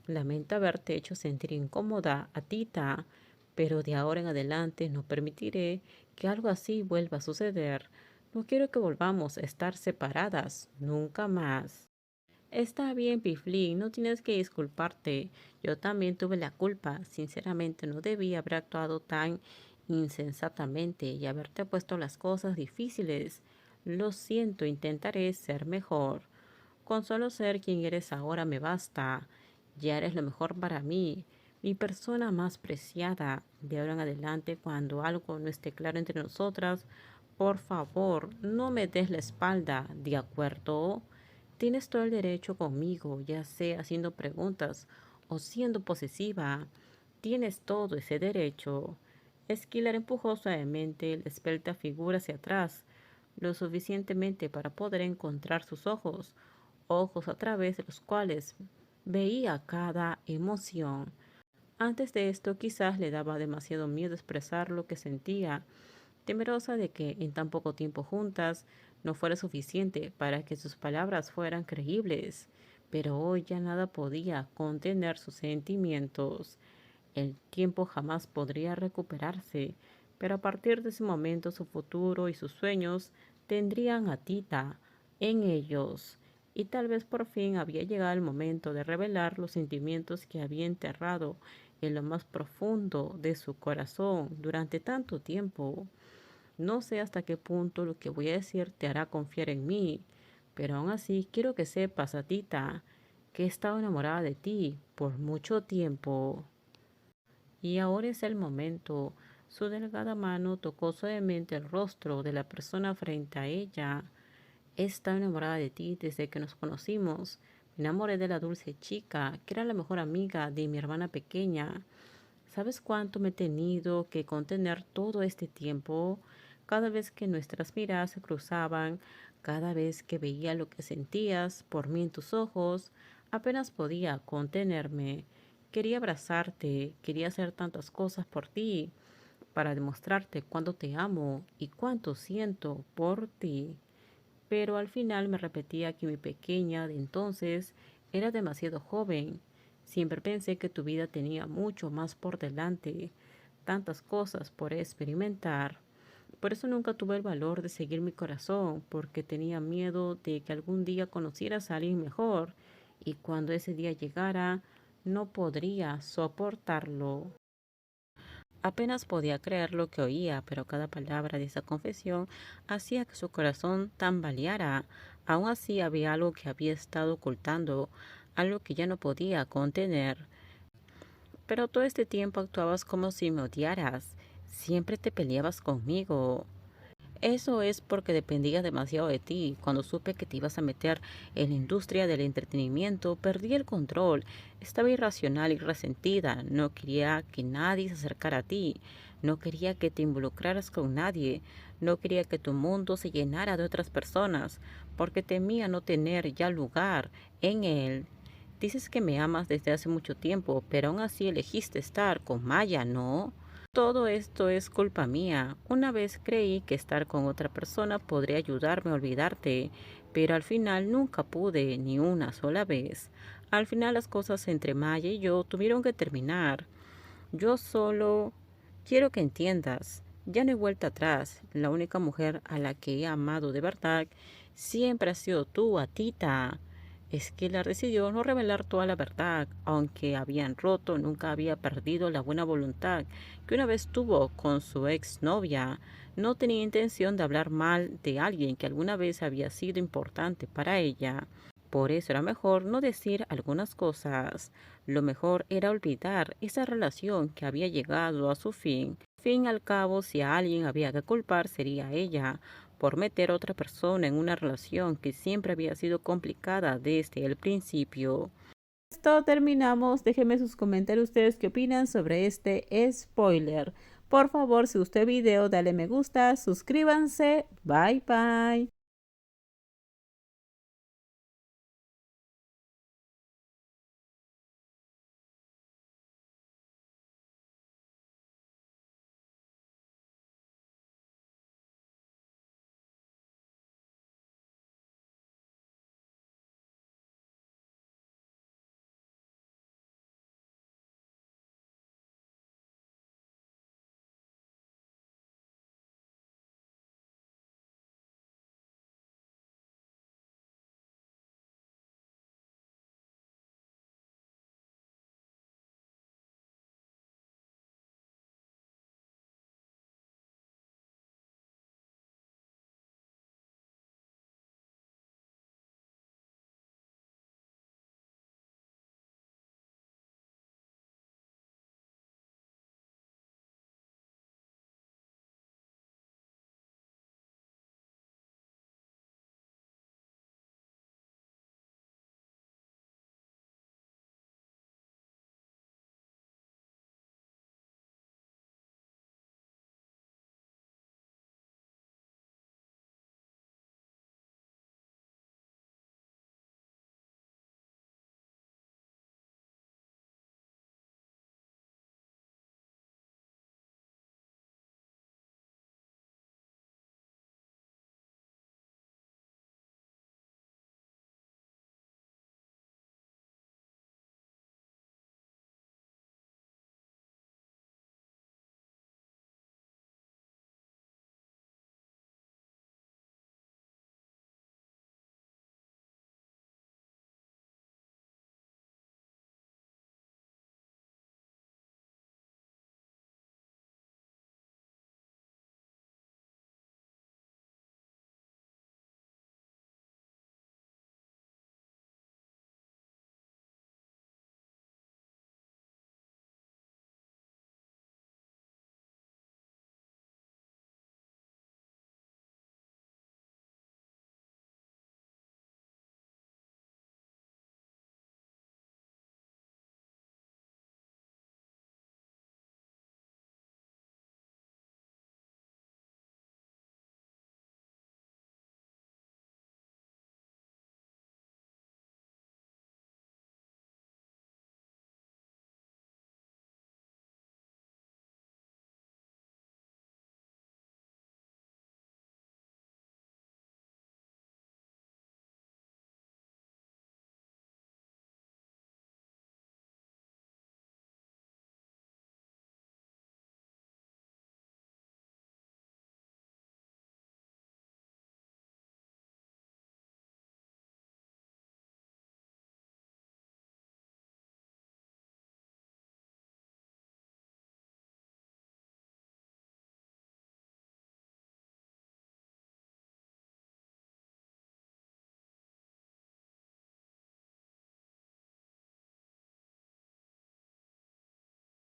Lamento haberte hecho sentir incómoda a Tita, pero de ahora en adelante no permitiré que algo así vuelva a suceder. No quiero que volvamos a estar separadas, nunca más. Está bien, Piflín, no tienes que disculparte. Yo también tuve la culpa. Sinceramente, no debí haber actuado tan insensatamente y haberte puesto las cosas difíciles. Lo siento, intentaré ser mejor. Con solo ser quien eres ahora me basta. Ya eres lo mejor para mí, mi persona más preciada. De ahora en adelante, cuando algo no esté claro entre nosotras, por favor, no me des la espalda, ¿de acuerdo? Tienes todo el derecho conmigo, ya sea haciendo preguntas o siendo posesiva. Tienes todo ese derecho. Esquilar empujó suavemente la esbelta figura hacia atrás, lo suficientemente para poder encontrar sus ojos, ojos a través de los cuales veía cada emoción. Antes de esto quizás le daba demasiado miedo expresar lo que sentía, temerosa de que en tan poco tiempo juntas no fuera suficiente para que sus palabras fueran creíbles. Pero hoy ya nada podía contener sus sentimientos. El tiempo jamás podría recuperarse, pero a partir de ese momento su futuro y sus sueños tendrían a Tita en ellos. Y tal vez por fin había llegado el momento de revelar los sentimientos que había enterrado en lo más profundo de su corazón durante tanto tiempo. No sé hasta qué punto lo que voy a decir te hará confiar en mí, pero aún así quiero que sepas, Tita, que he estado enamorada de ti por mucho tiempo. Y ahora es el momento. Su delgada mano tocó suavemente el rostro de la persona frente a ella. He estado enamorada de ti desde que nos conocimos. Me enamoré de la dulce chica, que era la mejor amiga de mi hermana pequeña. ¿Sabes cuánto me he tenido que contener todo este tiempo? Cada vez que nuestras miradas se cruzaban, cada vez que veía lo que sentías por mí en tus ojos, apenas podía contenerme. Quería abrazarte, quería hacer tantas cosas por ti, para demostrarte cuánto te amo y cuánto siento por ti. Pero al final me repetía que mi pequeña de entonces era demasiado joven. Siempre pensé que tu vida tenía mucho más por delante, tantas cosas por experimentar. Por eso nunca tuve el valor de seguir mi corazón, porque tenía miedo de que algún día conocieras a alguien mejor, y cuando ese día llegara, no podría soportarlo. Apenas podía creer lo que oía, pero cada palabra de esa confesión hacía que su corazón tambaleara. Aún así había algo que había estado ocultando, algo que ya no podía contener. Pero todo este tiempo actuabas como si me odiaras. Siempre te peleabas conmigo. Eso es porque dependía demasiado de ti. Cuando supe que te ibas a meter en la industria del entretenimiento, perdí el control. Estaba irracional y resentida. No quería que nadie se acercara a ti. No quería que te involucraras con nadie. No quería que tu mundo se llenara de otras personas, porque temía no tener ya lugar en él. Dices que me amas desde hace mucho tiempo, pero aún así elegiste estar con Maya, ¿no? Todo esto es culpa mía. Una vez creí que estar con otra persona podría ayudarme a olvidarte, pero al final nunca pude, ni una sola vez. Al final las cosas entre Maya y yo tuvieron que terminar. Yo solo quiero que entiendas, ya no he vuelta atrás. La única mujer a la que he amado de verdad siempre has sido tú, Atita. Esquila decidió no revelar toda la verdad, aunque habían roto, nunca había perdido la buena voluntad que una vez tuvo con su exnovia. No tenía intención de hablar mal de alguien que alguna vez había sido importante para ella. Por eso era mejor no decir algunas cosas. Lo mejor era olvidar esa relación que había llegado a su fin. Fin al cabo, si a alguien había que culpar, sería ella, por meter a otra persona en una relación que siempre había sido complicada desde el principio. Esto terminamos. Déjenme sus comentarios ustedes qué opinan sobre este spoiler. Por favor, si gustó el video, dale me gusta, suscríbanse. Bye bye.